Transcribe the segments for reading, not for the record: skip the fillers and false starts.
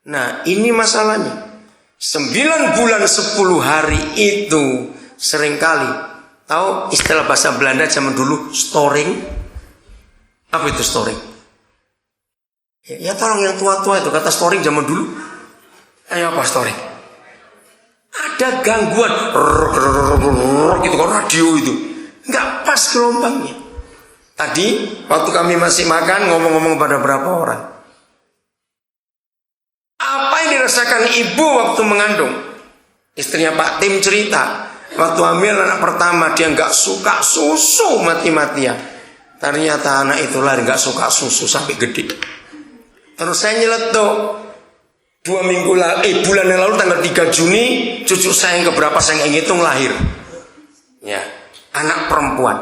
Nah, ini masalahnya. 9 bulan 10 hari itu seringkali, tahu istilah bahasa Belanda zaman dulu, storing? Apa itu storing? Ya tolong yang tua-tua itu kata storing zaman dulu. Ayo apa storing? Ada gangguan gitu kan, radio itu nggak pas gelombangnya. Tadi waktu kami masih makan ngomong-ngomong pada berapa orang. Apa yang dirasakan ibu waktu mengandung? Istrinya Pak Tim cerita, waktu hamil anak pertama dia nggak suka susu mati-matian. Ternyata anak itu lahir nggak suka susu sampai gede. Terus saya nyeletuk 2 minggu lalu, bulan yang lalu tanggal 3 Juni cucu saya yang keberapa saya nggak ngitung lahir. Ya, anak perempuan.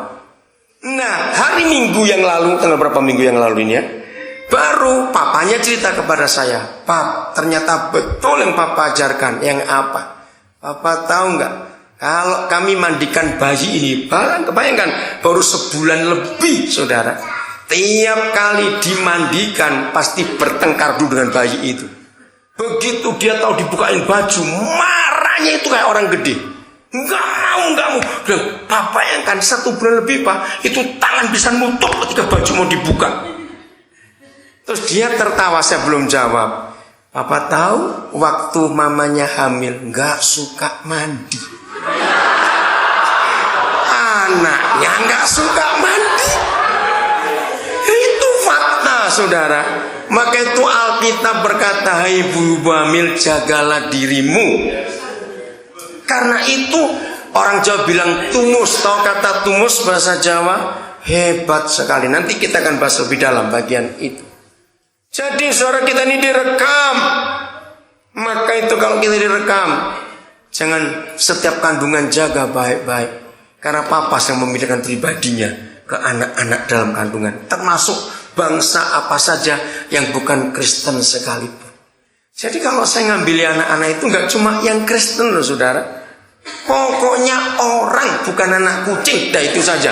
Nah, hari Minggu yang lalu, tanggal berapa minggu yang lalu ini ya? Baru papanya cerita kepada saya, Pap, ternyata betul yang papa ajarkan. Yang apa? Papa tahu nggak? Kalau kami mandikan bayi ini, kebayangkan baru sebulan lebih, saudara. Tiap kali dimandikan pasti bertengkar dulu dengan bayi itu. Begitu dia tahu dibukain baju, marahnya itu kayak orang gede. Enggak mau. Bilang, Papa yang kan 1 bulan lebih Pak, itu tangan bisa nutup ketika baju mau dibuka. Terus dia tertawa, saya belum jawab. Papa tahu waktu mamanya hamil nggak suka mandi. Anaknya nggak suka mandi. Itu fakta, saudara. Maka itu Alkitab berkata, hai ibu hamil, jagalah dirimu. Karena itu orang Jawa bilang tumus. Tahu kata tumus bahasa Jawa? Hebat sekali. Nanti kita akan bahas lebih dalam bagian itu. Jadi suara kita ini direkam. Maka itu kalau kita direkam, jangan setiap kandungan jaga baik-baik. Karena papa yang memilihkan pribadinya ke anak-anak dalam kandungan, termasuk bangsa apa saja yang bukan Kristen sekalipun. Jadi kalau saya ngambil anak-anak itu nggak cuma yang Kristen loh, saudara. Pokoknya orang, bukan anak kucing, dah itu saja.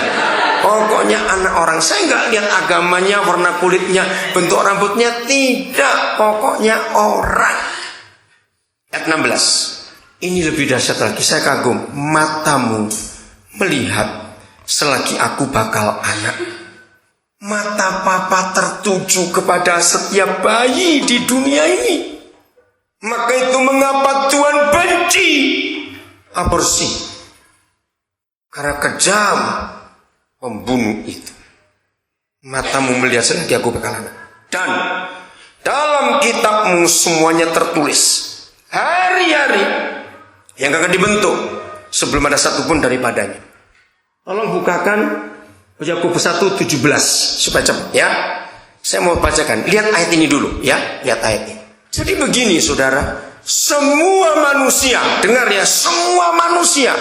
Pokoknya anak orang. Saya nggak lihat agamanya, warna kulitnya, bentuk rambutnya, tidak. Pokoknya orang. Ayat 16. Ini lebih dahsyat lagi. Saya kagum. Matamu melihat selagi aku bakal anak. Mata papa tertuju kepada setiap bayi di dunia ini. Maka itu mengapa Tuhan benci aborsi? Karena kejam pembunuh itu. Matamu melihat selagi aku bakal anak. Dan dalam kitabmu semuanya tertulis hari-hari yang akan dibentuk sebelum ada satupun daripadanya. Tolong bukakan Yakobus 1:17 supaya cepat ya. Saya mau bacakan. Lihat ayat ini dulu ya. Lihat ayat ini. Jadi begini saudara, semua manusia, dengar ya, semua manusia.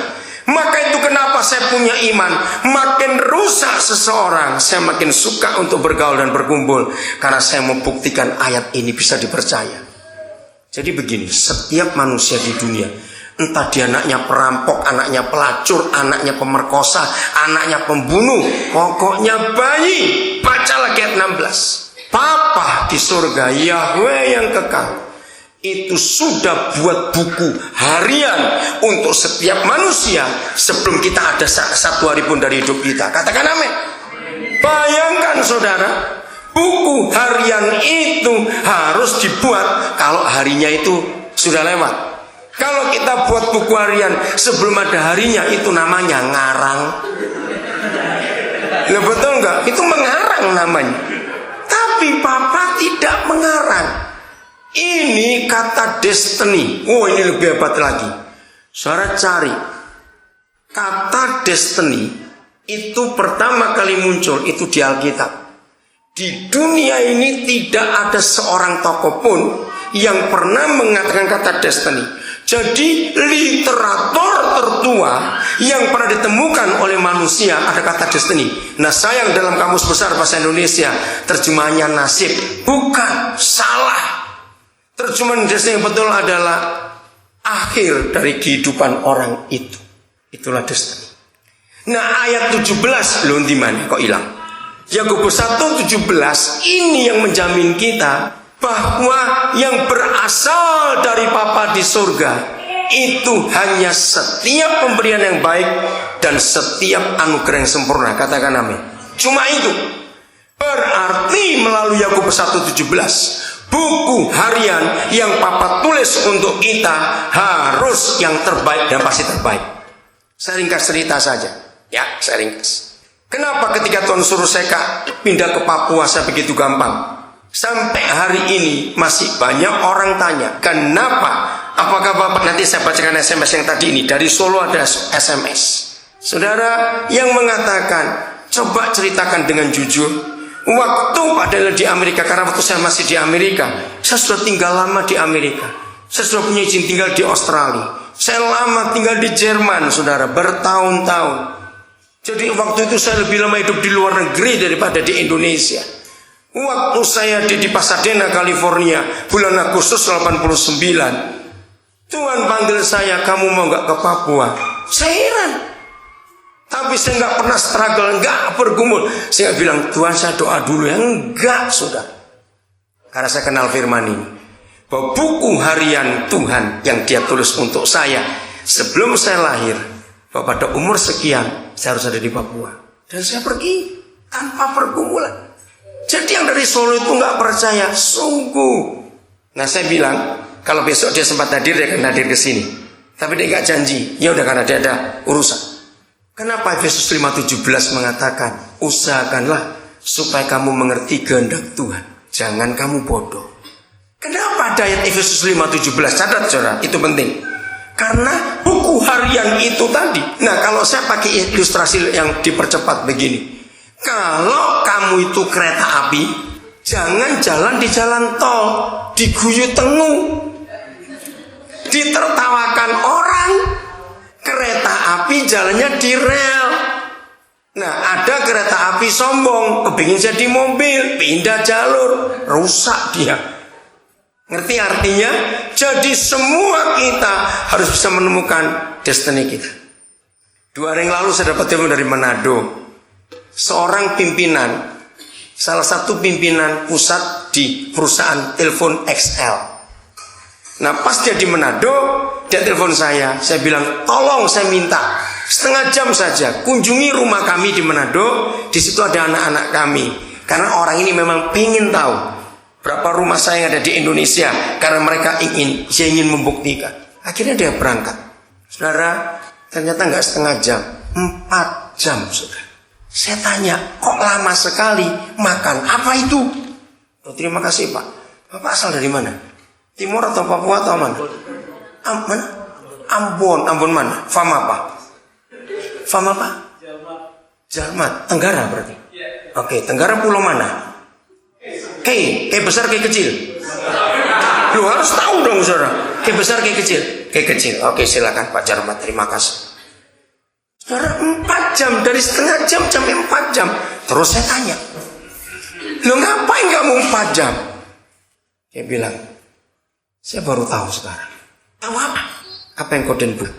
Maka itu kenapa saya punya iman. Makin rusak seseorang, saya makin suka untuk bergaul dan berkumpul. Karena saya membuktikan ayat ini bisa dipercaya. Jadi begini, setiap manusia di dunia, entah dia anaknya perampok, anaknya pelacur, anaknya pemerkosa, anaknya pembunuh, pokoknya bayi. Baca lagi ayat 16. Papa di surga, Yahweh yang kekal, itu sudah buat buku harian untuk setiap manusia sebelum kita ada satu hari pun dari hidup kita. Katakan amin. Bayangkan saudara, buku harian itu harus dibuat kalau harinya itu sudah lewat. Kalau kita buat buku harian sebelum ada harinya, itu namanya ngarang. Loh, betul nggak? Itu mengarang namanya. Tapi Papa tidak mengarang. Ini kata destiny. Oh, ini lebih hebat lagi. Saudara cari kata destiny itu pertama kali muncul itu di Alkitab. Di dunia ini tidak ada seorang tokoh pun yang pernah mengatakan kata destiny. Jadi literatur tertua yang pernah ditemukan oleh manusia ada kata destiny. Nah sayang dalam Kamus Besar Bahasa Indonesia terjemahannya nasib. Bukan, salah. Terjemahan destiny yang betul adalah akhir dari kehidupan orang itu. Itulah destiny. Nah ayat 17 belum di mana kok hilang. Yakobus 1:17 ini yang menjamin kita bahwa yang berada berasal dari Papa di surga itu hanya setiap pemberian yang baik dan setiap anugerah yang sempurna. Katakan amin. Cuma itu. Berarti melalui Yakobus 1:17, buku harian yang Papa tulis untuk kita harus yang terbaik dan pasti terbaik. Saya ringkas cerita saja. Ya, saya ringkas. Kenapa ketika Tuhan suruh saya pindah ke Papua saya begitu gampang? Sampai hari ini masih banyak orang tanya, kenapa? Apakah Bapak, nanti saya bacakan SMS yang tadi ini, dari Solo ada SMS. Saudara yang mengatakan, coba ceritakan dengan jujur. Waktu padahal di Amerika, karena waktu saya masih di Amerika, saya sudah tinggal lama di Amerika. Saya sudah punya izin tinggal di Australia. Saya lama tinggal di Jerman, saudara, bertahun-tahun. Jadi waktu itu saya lebih lama hidup di luar negeri daripada di Indonesia. Waktu saya di Pasadena, California, bulan Agustus 89, Tuhan panggil saya, kamu mau gak ke Papua? Saya heran. Tapi saya gak pernah struggle, gak bergumul. Saya gak bilang, Tuhan saya doa dulu. Ya enggak, sudah. Karena saya kenal firman ini, bahwa buku harian Tuhan yang dia tulis untuk saya sebelum saya lahir, bahwa pada umur sekian saya harus ada di Papua. Dan saya pergi tanpa pergumulan. Jadi yang dari Solo itu nggak percaya, sungguh. Nah saya bilang, kalau besok dia sempat hadir, dia akan hadir ke sini. Tapi dia nggak janji. Ya udah, karena dia ada urusan. Kenapa Efesus 5:17 mengatakan, usahakanlah supaya kamu mengerti kehendak Tuhan. Jangan kamu bodoh. Kenapa ada ayat Efesus 5:17? Catat saudara, itu penting. Karena buku harian itu tadi. Nah kalau saya pakai ilustrasi yang dipercepat begini. Kalau kamu itu kereta api, jangan jalan di jalan tol, diguyur tengu, ditertawakan orang. Kereta api jalannya di rel. Nah ada kereta api sombong, kepingin jadi mobil, pindah jalur, rusak dia. Ngerti artinya? Jadi semua kita harus bisa menemukan destiny kita. 2 hari yang lalu saya dapat telepon dari Manado. Seorang pimpinan, salah satu pimpinan pusat di perusahaan telepon XL. Nah pas dia di Manado, dia telepon saya bilang, tolong saya minta setengah jam saja kunjungi rumah kami di Manado. Di situ ada anak-anak kami, karena orang ini memang ingin tahu berapa rumah saya yang ada di Indonesia, karena mereka ingin membuktikan. Akhirnya dia berangkat. Saudara, ternyata nggak setengah jam, 4 jam saudara. Saya tanya, kok lama sekali makan? Apa itu? Oh, terima kasih Pak. Bapak asal dari mana? Timur atau Papua atau mana? Mana? Ambon mana? Fam apa? Fam apa? Jalmat. Tenggara berarti? Oke, Tenggara pulau mana? K besar, K kecil? Lu harus tahu dong saudara. K besar, K kecil? K kecil. Oke, silakan Pak Jalmat, terima kasih. Saudara, 4 jam, dari setengah jam sampai 4 jam. Terus saya tanya, lu ngapain kamu 4 jam? Dia bilang, saya baru tahu sekarang. Tahu apa? Apa yang Koden buat?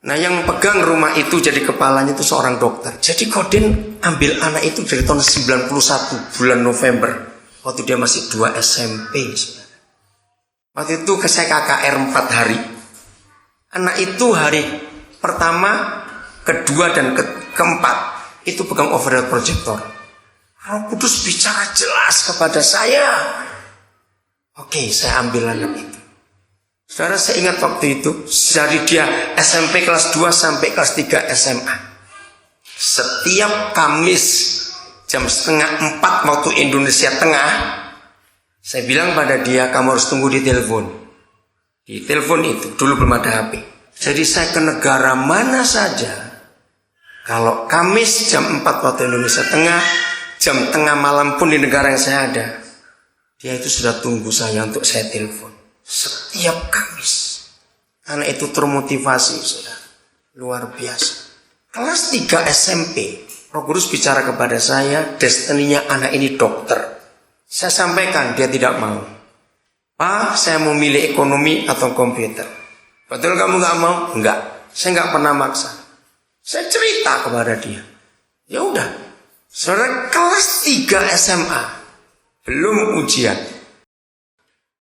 Nah yang pegang rumah itu jadi kepalanya itu seorang dokter. Jadi Koden ambil anak itu dari tahun 91 bulan November, waktu dia masih 2 SMP. Saudara. Waktu itu saya KKR 4 hari. Anak itu hari pertama, kedua dan keempat itu pegang overhead projector. Roh Kudus bicara jelas kepada saya. Oke, saya ambil anak itu. Saudara, saya ingat waktu itu dari dia SMP kelas 2 sampai kelas 3 SMA. Setiap Kamis jam 3:30 waktu Indonesia Tengah, saya bilang pada dia, kamu harus tunggu di telepon. Di telepon itu dulu belum ada HP. Jadi saya ke negara mana saja, kalau Kamis jam 4 waktu Indonesia Tengah, jam tengah malam pun di negara yang saya ada, dia itu sudah tunggu saya untuk saya telepon. Setiap Kamis. Karena itu termotivasi, saudara. Luar biasa. Kelas 3 SMP, Roh Kudus bicara kepada saya, destininya anak ini dokter. Saya sampaikan, dia tidak mau. Pak, saya mau milih ekonomi atau komputer. Betul kamu gak mau? Enggak. Saya gak pernah maksa. Saya cerita kepada dia. Ya udah. Saudara, kelas 3 SMA belum ujian.